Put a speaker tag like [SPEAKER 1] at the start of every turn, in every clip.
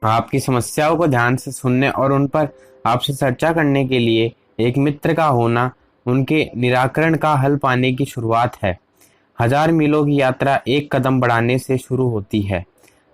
[SPEAKER 1] आपकी समस्याओं को ध्यान से सुनने और उन पर आपसे चर्चा करने के लिए एक मित्र का होना उनके निराकरण का हल पाने की शुरुआत है। हजार मीलों की यात्रा एक कदम बढ़ाने से शुरू होती है।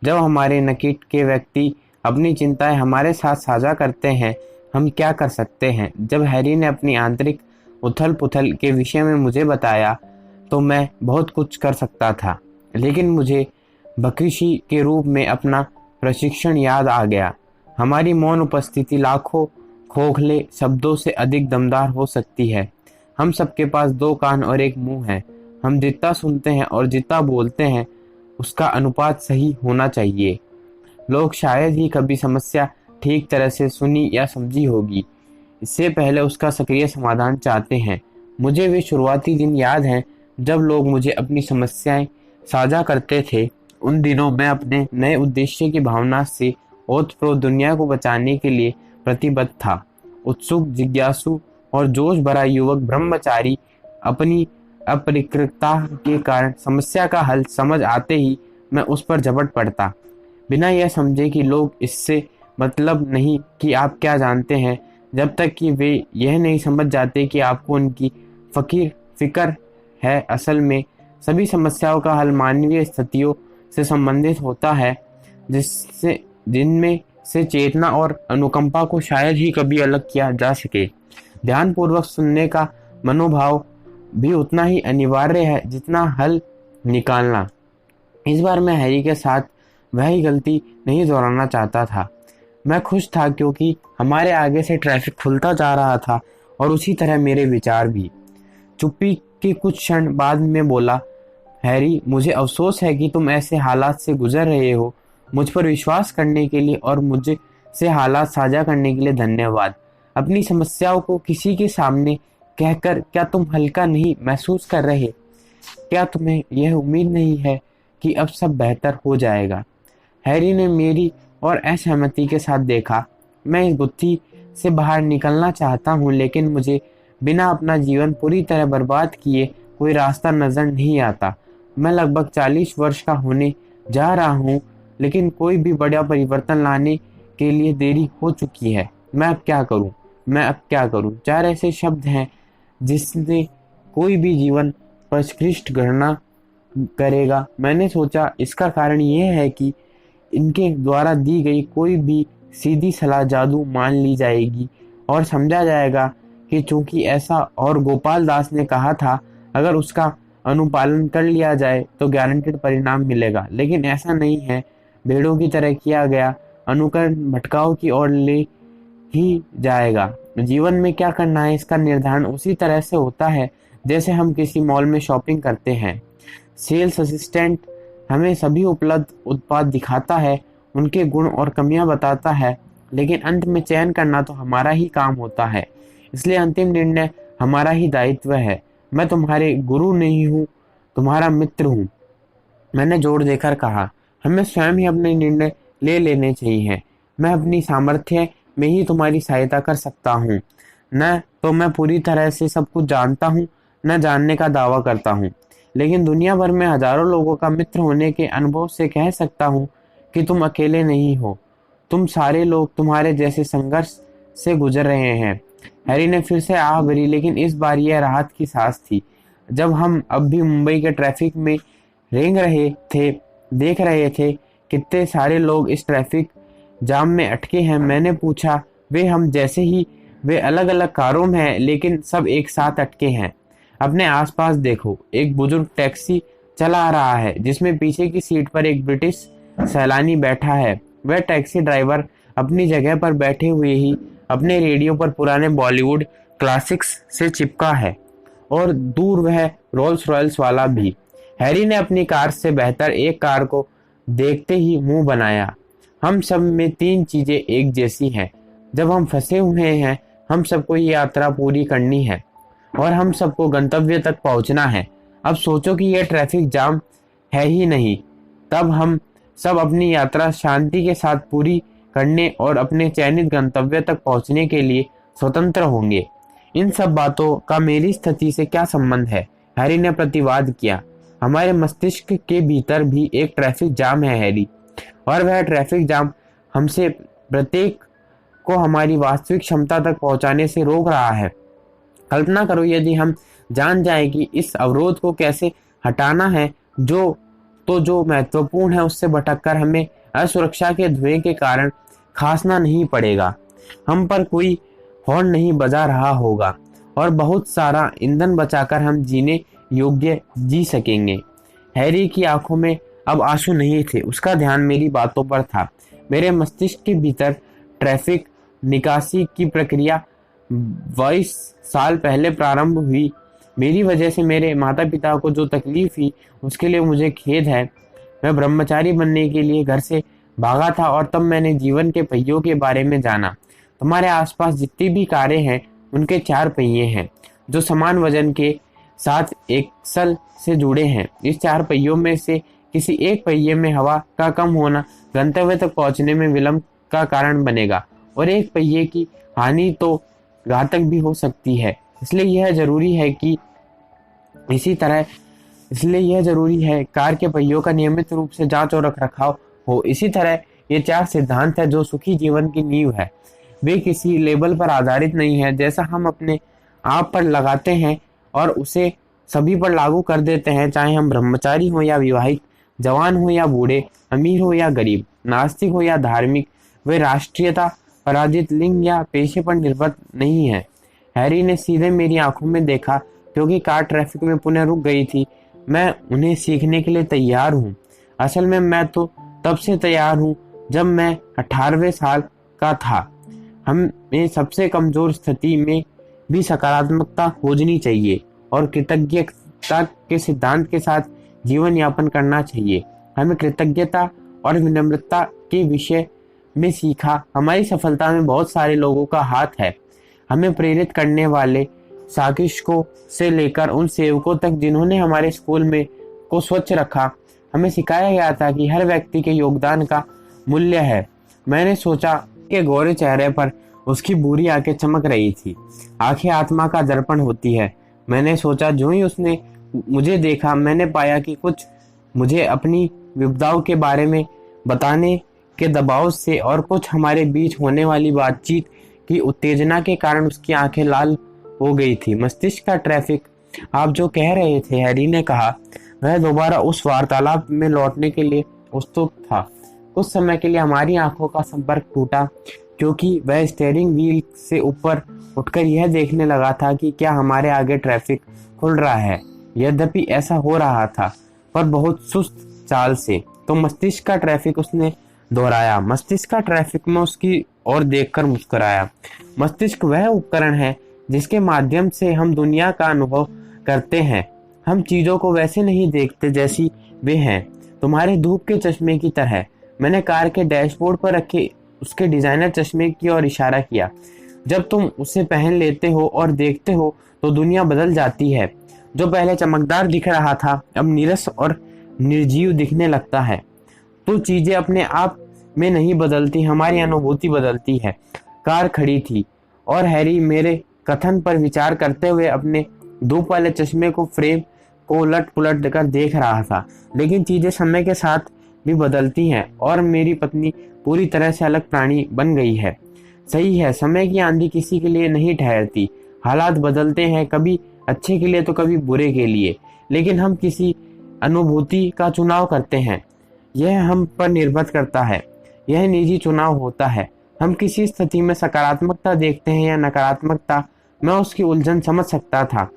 [SPEAKER 1] जब हमारे नकीट के व्यक्ति अपनी चिंताएं हमारे साथ साझा करते हैं, हम क्या कर सकते हैं? जब हैरी ने अपनी आंतरिक उथल पुथल के विषय में मुझे बताया तो मैं बहुत कुछ कर सकता था, लेकिन मुझे बख्शी के रूप में अपना प्रशिक्षण याद आ गया। हमारी मौन उपस्थिति लाखों खोखले शब्दों से अधिक दमदार हो सकती है। हम सबके पास दो कान और एक मुंह है। हम जितना सुनते हैं और जितना बोलते हैं उसका अनुपात सही होना चाहिए। लोग शायद ही कभी समस्या ठीक तरह से सुनी या समझी होगी, इससे पहले उसका सक्रिय समाधान चाहते हैं। मुझे वे शुरुआती दिन याद हैं जब लोग मुझे अपनी समस्याएं साझा करते थे। उन दिनों मैं अपने नए उद्देश्य की भावना से ओतप्रोत दुनिया को बचाने के लिए प्रतिबद्ध था। उत्सुक, जिज्ञासु और जोश भरा युवक ब्रह्मचारी अपनी अपरिकृतता के कारण समस्या का हल समझ आते ही मैं उस पर झपट पड़ता, बिना यह समझे कि लोग इससे मतलब नहीं कि आप क्या जानते हैं, जब तक कि वे यह नहीं समझ जाते कि आपको उनकी फिक्र है। असल में सभी समस्याओं का हल मानवीय स्थितियों से संबंधित होता है, जिससे जिनमें से चेतना और अनुकंपा को शायद ही कभी अलग किया जा सके। ध्यानपूर्वक सुनने का मनोभाव भी उतना ही अनिवार्य है जितना हल निकालना। इस बार मैं हैरी के साथ वही गलती नहीं दोहराना चाहता था। मैं खुश था क्योंकि हमारे आगे से ट्रैफिक खुलता जा रहा था और उसी तरह मेरे विचार भी। चुप्पी के कुछ क्षण बाद में बोला, हैरी, मुझे अफसोस है कि तुम ऐसे हालात से गुजर रहे हो। मुझ पर विश्वास करने के लिए और मुझे से हालात साझा करने के लिए धन्यवाद। अपनी समस्याओं को किसी के सामने कहकर क्या तुम हल्का नहीं महसूस कर रहे? क्या तुम्हें यह उम्मीद नहीं है कि अब सब बेहतर हो जाएगा? हैरी ने मेरी और असहमति के साथ देखा। मैं इस गुत्थी से बाहर निकलना चाहता हूँ, लेकिन मुझे बिना अपना जीवन पूरी तरह बर्बाद किए कोई रास्ता नजर नहीं आता। मैं लगभग 40 वर्ष का होने जा रहा हूँ, लेकिन कोई भी बड़ा परिवर्तन लाने के लिए देरी हो चुकी है। मैं अब क्या करूँ? मैं अब क्या करूँ? 4 ऐसे शब्द हैं जिसने कोई भी जीवन पर उत्कृष्ट गणना करेगा। मैंने सोचा इसका कारण यह है कि इनके द्वारा दी गई कोई भी सीधी सलाह जादू मान ली जाएगी और समझा जाएगा कि चूंकि ऐसा और गोपाल दास ने कहा था, अगर उसका अनुपालन कर लिया जाए तो गारंटेड परिणाम मिलेगा। लेकिन ऐसा नहीं है। भेड़ों की तरह किया गया अनुकरण भटकाव की ओर ले ही जाएगा। जीवन में क्या करना है इसका निर्धारण उसी तरह से होता है जैसे हम किसी मॉल में शॉपिंग करते हैं। सेल्स असिस्टेंट हमें सभी उपलब्ध उत्पाद दिखाता है, उनके गुण और कमियां बताता है, लेकिन अंत में चयन करना तो हमारा ही काम होता है। इसलिए अंतिम निर्णय हमारा ही दायित्व है। मैं तुम्हारे गुरु नहीं हूँ, तुम्हारा मित्र हूँ, मैंने जोर देकर कहा। हमें स्वयं ही अपने निर्णय ले लेने चाहिए। मैं अपनी सामर्थ्य में ही तुम्हारी सहायता कर सकता हूँ। न तो मैं पूरी तरह से सब कुछ जानता हूँ, न जानने का दावा करता हूँ, लेकिन दुनिया भर में हजारों लोगों का मित्र होने के अनुभव से कह सकता हूँ कि तुम अकेले नहीं हो। तुम सारे लोग तुम्हारे जैसे संघर्ष से गुजर रहे हैं। हैरी ने फिर से आह भरी, लेकिन इस बार यह राहत की सांस थी। जब हम अब भी मुंबई के ट्रैफिक में रेंग रहे थे, देख रहे थे कितने सारे लोग इस ट्रैफिक जाम में अटके हैं, मैंने पूछा, वे हम जैसे ही? वे अलग अलग कारों में हैं, लेकिन सब एक साथ अटके हैं। अपने आसपास देखो। एक बुजुर्ग टैक्सी चला आ रहा है जिसमें पीछे की सीट पर एक ब्रिटिश सैलानी बैठा है। वह टैक्सी ड्राइवर अपनी जगह पर बैठे हुए ही अपने रेडियो पर पुराने बॉलीवुड क्लासिक्स से चिपका है, और दूर वह रोल्स रॉयल्स वाला भी। हैरी ने अपनी कार से बेहतर एक कार को देखते ही मुंह बनाया। हम सब में 3 चीजें एक जैसी हैं। जब हम फंसे हुए हैं, हम सबको ये यात्रा पूरी करनी है और हम सबको गंतव्य तक पहुंचना है। अब सोचो कि यह ट्रैफिक जाम है ही नहीं, तब हम सब अपनी यात्रा शांति के साथ पूरी करने और अपने चयनित गंतव्य तक पहुंचने के लिए स्वतंत्र होंगे। इन सब बातों का मेरी स्थिति से क्या संबंध है? हैरी ने प्रतिवाद किया। हमारे मस्तिष्क के भीतर भी एक ट्रैफिक जाम है हैरी, और वह ट्रैफिक जाम हमसे प्रत्येक को हमारी वास्तविक क्षमता तक पहुंचाने से रोक रहा है। कल्पना करो यदि हम जान जाएं कि इस अवरोध को कैसे हटाना है, जो महत्वपूर्ण है उससे भटककर हमें असुरक्षा के धुएं के कारण खांसना नहीं पड़ेगा, हम पर कोई हॉर्न नहीं बजा रहा होगा और बहुत सारा ईंधन बचाकर हम जीने योग्य जी सकेंगे। हैरी की आंखों में अब आंसू नहीं थे, उसका ध्यान मेरी बातों पर था। मेरे मस्तिष्क के भीतर ट्रैफिक निकासी की प्रक्रिया 22 साल पहले प्रारंभ हुई। मेरी वजह से मेरे माता पिता को जो तकलीफ हुई उसके लिए मुझे खेद है। मैं ब्रह्मचारी बनने के लिए घर से भागा था और तब मैंने जीवन के पहियों के बारे में जाना। तुम्हारे आसपास जितनी भी कारें हैं उनके 4 पहिए हैं जो समान वजन के साथ एक्सल से जुड़े हैं। इस 4 पहियों में से किसी एक पहिए में हवा का कम होना गंतव्य तक पहुंचने में विलंब का कारण बनेगा और एक पहिए की हानि तो घातक भी हो सकती है। इसलिए यह जरूरी है कार के पहियों का नियमित रूप से जांच और रखरखाव हो। इसी तरह ये 4 सिद्धांत है जो सुखी जीवन की नींव है। वे किसी लेबल पर आधारित नहीं है जैसा हम अपने आप पर लगाते हैं और उसे सभी पर लागू कर देते हैं, चाहे हम ब्रह्मचारी हो या विवाहित, जवान हो या बूढ़े, अमीर हो या गरीब, नास्तिक हो या धार्मिक। वे राष्ट्रीयता, पराजित लिंग या पेशे पर निर्भर नहीं है। हैरी ने सीधे मेरी आंखों में देखा क्योंकि कार ट्रैफिक में पुनः रुक गई थी। मैं उन्हें सीखने के लिए तैयार हूँ। असल में मैं तो तब से तैयार हूँ जब मैं 18वें साल का था। हमें सबसे कमजोर स्थिति में भी सकारात्मकता खोजनी चाहिए और कृतज्ञता के सिद्धांत के साथ जीवन यापन करना चाहिए। हमें कृतज्ञता और विनम्रता के विषय में सीखा। हमारी सफलता में बहुत सारे लोगों का हाथ है। हमें प्रेरित करने वाले साकिशकों से लेकर उन सेवकों तक जिन्होंने हमारे स्कूल में को स्वच्छ रखा, हमें सिखाया गया था कि हर व्यक्ति के योगदान का मूल्य है। मैंने सोचा कि गोरे चेहरे पर उसकी बुरी आंखें चमक रही थी। आंखें आत्मा का दर्पण होती है। मैंने सोचा जो ही उसने मुझे देखा मैंने पाया कि कुछ मुझे अपनी विपदाओं के बारे में बताने के दबाव से और कुछ हमारे बीच होने वाली बातचीत की उत्तेजना के कारण उसकी आंखें लाल हो गई थी। मस्तिष्क का ट्रैफिक, आप जो कह रहे थे, हैरी ने कहा। वह दोबारा उस वार्तालाप में लौटने के लिए उत्सुक था। कुछ समय के लिए हमारी आंखों का संपर्क टूटा क्योंकि वह स्टीयरिंग व्हील से ऊपर उठकर यह देखने लगा था कि क्या हमारे आगे ट्रैफिक खुल रहा है। यद्यपि ऐसा हो रहा था पर बहुत सुस्त चाल से। तो मस्तिष्क का ट्रैफिक, उसने दोहराया। मस्तिष्क का ट्रैफिक में उसकी ओर देखकर मुस्कुराया। मस्तिष्क वह उपकरण है जिसके माध्यम से हम दुनिया का अनुभव करते हैं। हम चीजों को वैसे नहीं देखते जैसी वे हैं, तुम्हारे धूप के चश्मे की तरह। मैंने कार के डैशबोर्ड पर रखे उसके डिजाइनर चश्मे की ओर इशारा किया। जब तुम उसे पहन लेते हो और देखते हो तो दुनिया बदल जाती है। जो पहले चमकदार दिख रहा था अब नीरस और निर्जीव दिखने लगता है। तो चीजें अपने आप में नहीं बदलती, हमारी अनुभूति बदलती है। कार खड़ी थी और हैरी मेरे कथन पर विचार करते हुए अपने धूप वाले चश्मे को फ्रेम को उलट पुलट कर देख रहा था। लेकिन चीजें समय के साथ भी बदलती हैं और मेरी पत्नी पूरी तरह से अलग प्राणी बन गई है। सही है, समय की आंधी किसी के लिए नहीं ठहरती। हालात बदलते हैं, कभी अच्छे के लिए तो कभी बुरे के लिए, लेकिन हम किसी अनुभूति का चुनाव करते हैं। यह हम पर निर्भर करता है। यह निजी चुनाव होता है। हम किसी स्थिति में सकारात्मकता देखते हैं या नकारात्मकता। मैं उसकी उलझन समझ सकता था।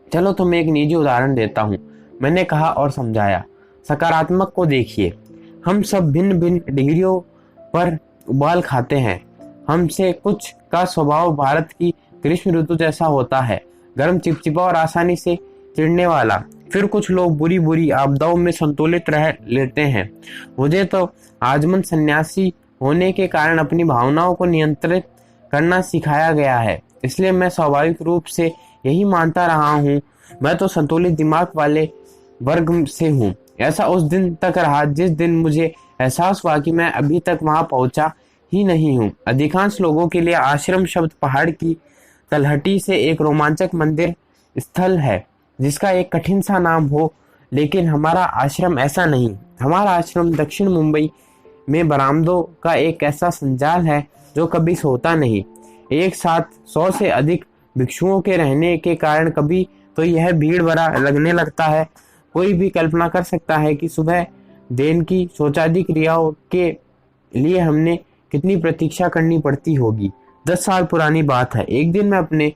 [SPEAKER 1] चलो तुम्हें एक निजी उदाहरण देता हूँ, मैंने कहा और समझाया। सकारात्मक को देखिए। हम सब भिन्न भिन्न डिग्रियों पर उबाल खाते हैं। हमसे कुछ का स्वभाव भारत की ग्रीष्म ऋतु जैसा होता है, गर्म, चिपचिपा और आसानी से चिढ़ने वाला। फिर कुछ लोग बुरी बुरी आपदाओं में संतुलित रह लेते हैं। मुझे तो आजीवन सन्यासी होने के कारण अपनी भावनाओं को नियंत्रित करना सिखाया गया है, इसलिए मैं स्वाभाविक रूप से यही मानता रहा हूँ। मैं तो संतुलित दिमाग वाले वर्ग से हूँ। ऐसा उस दिन तक रहा जिस दिन मुझे एहसास हुआ कि मैं अभी तक वहां पहुंचा ही नहीं हूँ। अधिकांश लोगों के लिए आश्रम शब्द पहाड़ की तलहटी से एक रोमांचक मंदिर स्थल है जिसका एक कठिन सा नाम हो, लेकिन हमारा आश्रम ऐसा नहीं। हमारा आश्रम दक्षिण मुंबई में बरामदों का एक ऐसा संजाल है जो कभी सोता नहीं। एक साथ 100 से अधिक भिक्षुओं के रहने के कारण कभी तो यह भीड़ भरा लगने लगता है। कोई भी कल्पना कर सकता है कि सुबह दिन की शौचादि क्रियाओं के लिए हमने कितनी प्रतीक्षा करनी पड़ती होगी। 10 साल पुरानी बात है। एक दिन मैं अपने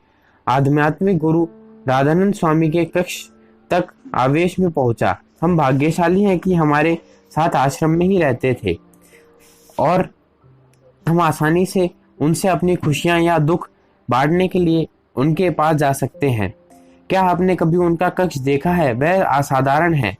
[SPEAKER 1] आध्यात्मिक गुरु राधानंद स्वामी के कक्ष तक आवेश में पहुंचा। हम भाग्यशाली हैं कि हमारे साथ आश्रम में ही रहते थे और हम आसानी से उनसे अपनी खुशियां या दुख बांटने के लिए उनके पास जा सकते हैं। क्या आपने कभी उनका कक्ष देखा है? वह असाधारण है।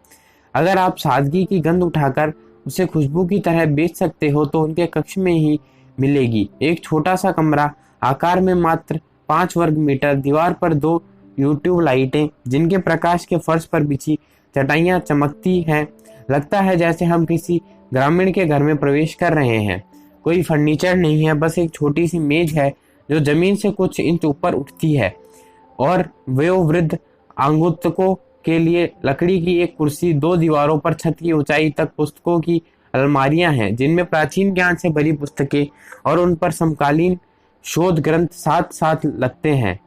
[SPEAKER 1] अगर आप सादगी की गंध उठाकर उसे खुशबू की तरह बेच सकते हो तो उनके कक्ष में ही मिलेगी। एक छोटा सा कमरा, आकार में मात्र 5 वर्ग मीटर, दीवार पर 2 यूट्यूब लाइटें जिनके प्रकाश के फर्श पर बिछी चटाइयां चमकती हैं। लगता है जैसे हम किसी ग्रामीण के घर में प्रवेश कर रहे हैं। कोई फर्नीचर नहीं है, बस एक छोटी सी मेज है जो जमीन से कुछ इंच ऊपर उठती है और वे वृद्ध आगंतुकों के लिए लकड़ी की एक कुर्सी, 2 दीवारों पर छत की ऊंचाई तक पुस्तकों की अलमारियां हैं जिनमें प्राचीन ज्ञान से भरी पुस्तकें और उन पर समकालीन शोध ग्रंथ साथ साथ लगते हैं।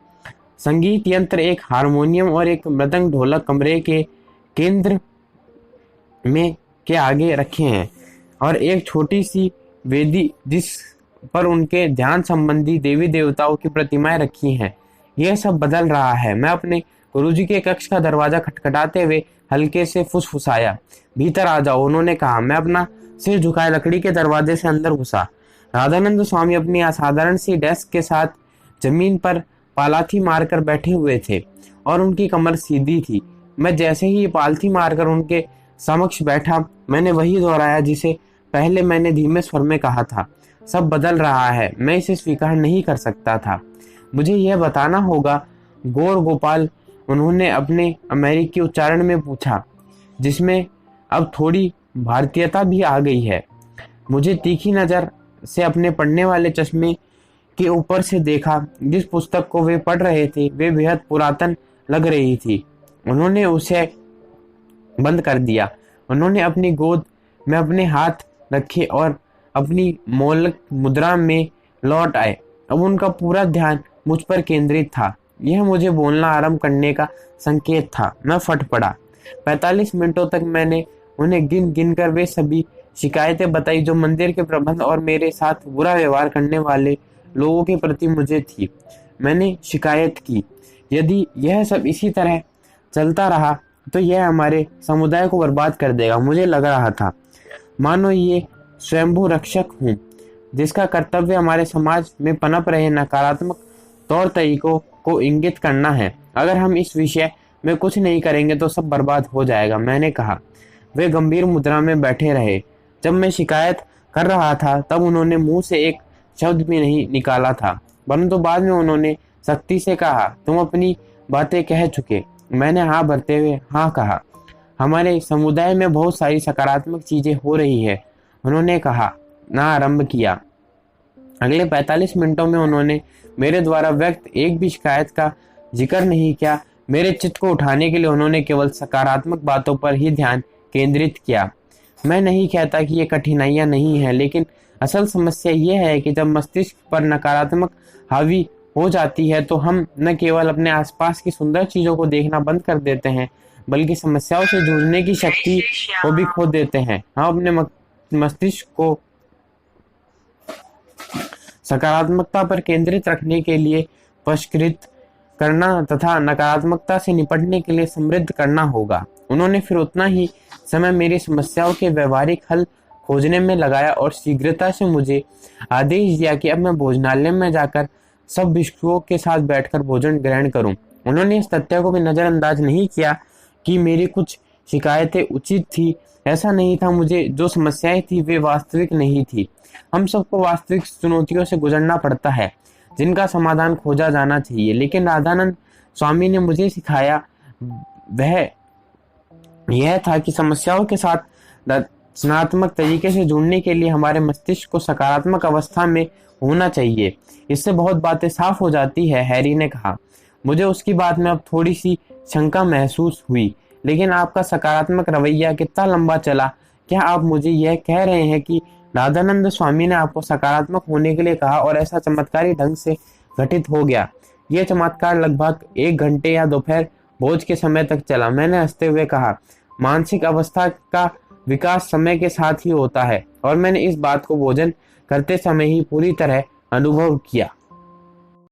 [SPEAKER 1] संगीत यंत्र, एक हारमोनियम और एक मृदंग ढोलक कमरे के केंद्र में के आगे रखे हैं और एक छोटी सी वेदी जिस पर उनके ध्यान संबंधी देवी देवताओं की प्रतिमाएं रखी हैं। यह सब बदल रहा है। मैं अपने गुरुजी के कक्ष का दरवाजा खटखटाते हुए हल्के से फुसफुसाया। भीतर आ जाओ, उन्होंने कहा। मैं अपना सिर झुकाए लकड़ी के दरवाजे से अंदर घुसा। राधानंद स्वामी अपनी असाधारण सी डेस्क के साथ जमीन पर पालाथी मारकर बैठे हुए थे और उनकी कमर सीधी थी। मैं जैसे ही पालथी मारकर उनके समक्ष बैठा, मैंने वही दोहराया जिसे पहले मैंने धीमे स्वर में कहा था। सब बदल रहा है। मैं इसे स्वीकार नहीं कर सकता था। मुझे यह बताना होगा। गौर गोपाल, उन्होंने अपने अमेरिकी उच्चारण में पूछा, जिसमें अब थोड़ी भारतीयता भी आ गई है। मुझे तीखी नजर से अपने पढ़ने वाले चश्मे के ऊपर से देखा। जिस पुस्तक को वे पढ़ रहे थे वे बेहद पुरातन लग रही थी। उन्होंने उसे बंद कर दिया। उन्होंने अपनी गोद में अपने हाथ रखे और अपनी मौलिक मुद्रा में लौट आए। अब उनका पूरा ध्यान मुझ पर केंद्रित था। यह मुझे बोलना आरंभ करने का संकेत था। मैं फट पड़ा। 45 मिनटों तक मैंने उन्हें गिन गिन कर वे सभी शिकायतें बताई जो मंदिर के प्रबंध और मेरे साथ बुरा व्यवहार करने वाले लोगों के प्रति मुझे थी। मैंने शिकायत की, यदि यह सब इसी तरह चलता रहा तो यह हमारे समुदाय को बर्बाद कर देगा। मुझे लग रहा था मानो ये स्वयंभू रक्षक हूँ जिसका कर्तव्य हमारे समाज में पनप रहे नकारात्मक तौर तरीकों को इंगित करना है। अगर हम इस विषय में कुछ नहीं करेंगे तो सब बर्बाद हो जाएगा, मैंने कहा। वे गंभीर मुद्रा में बैठे रहे। जब मैं शिकायत कर रहा था तब उन्होंने मुंह से एक शब्द भी नहीं निकाला था, परंतु बाद में उन्होंने सख्ती से कहा, तुम अपनी बातें कह चुके। मैंने हाँ भरते हुए हाँ कहा। हमारे समुदाय में बहुत सारी सकारात्मक चीजें हो रही है, उन्होंने कहा ना आरंभ किया। अगले 45 मिनटों में उन्होंने मेरे द्वारा व्यक्त एक भी शिकायत का जिक्र नहीं किया। मेरे चित्त को उठाने के लिए उन्होंने केवल सकारात्मक बातों पर ही ध्यान केंद्रित किया। मैं नहीं कहता कि ये कठिनाइयां नहीं है, लेकिन असल समस्या ये है कि जब मस्तिष्क पर नकारात्मक हावी हो जाती है तो हम न केवल अपने आसपास की सुंदर चीजों को देखना बंद कर देते हैं बल्कि समस्याओं से जूझने की शक्ति को भी खो देते हैं। हम अपने मस्तिष्क को सकारात्मकता पर केंद्रित रखने के लिए परिष्कृत करना तथा नकारात्मकता से निपटने के लिए समृद्ध करना होगा। उन्होंने फिर उतना ही समय मेरी समस्याओं के व्यवहारिक हल खोजने में लगाया और शीघ्रता से मुझे आदेश दिया कि अब मैं भोजनालय में जाकर सब भिक्षुओं के साथ बैठकर भोजन ग्रहण करूं। उन्होंने इस तथ्य को भी नजरअंदाज नहीं किया कि मेरी कुछ शिकायतें उचित थी। ऐसा नहीं था, मुझे जो समस्याएं थी वे वास्तविक नहीं थी। हम सबको वास्तविक चुनौतियों से गुजरना पड़ता है जिनका समाधान खोजा जाना चाहिए, लेकिन राधानंद स्वामी ने मुझे सिखाया वह यह था कि समस्याओं के साथ रचनात्मक तरीके से जुड़ने के लिए हमारे मस्तिष्क को सकारात्मक अवस्था में होना चाहिए। इससे बहुत बातें साफ हो जाती है, हैरी ने कहा। मुझे उसकी बात में अब थोड़ी सी शंका महसूस हुई, लेकिन आपका सकारात्मक रवैया कितना लंबा चला? क्या आप मुझे यह कह रहे हैं कि राधानंद स्वामी ने आपको सकारात्मक होने के लिए कहा और ऐसा चमत्कारी ढंग से घटित हो गया। यह चमत्कार लगभग 1 घंटे या दोपहर भोज के समय तक चला। मैंने हंसते हुए कहा, मानसिक अवस्था का विकास समय के साथ ही होता है और मैंने इस बात को भोजन करते समय ही पूरी तरह अनुभव किया।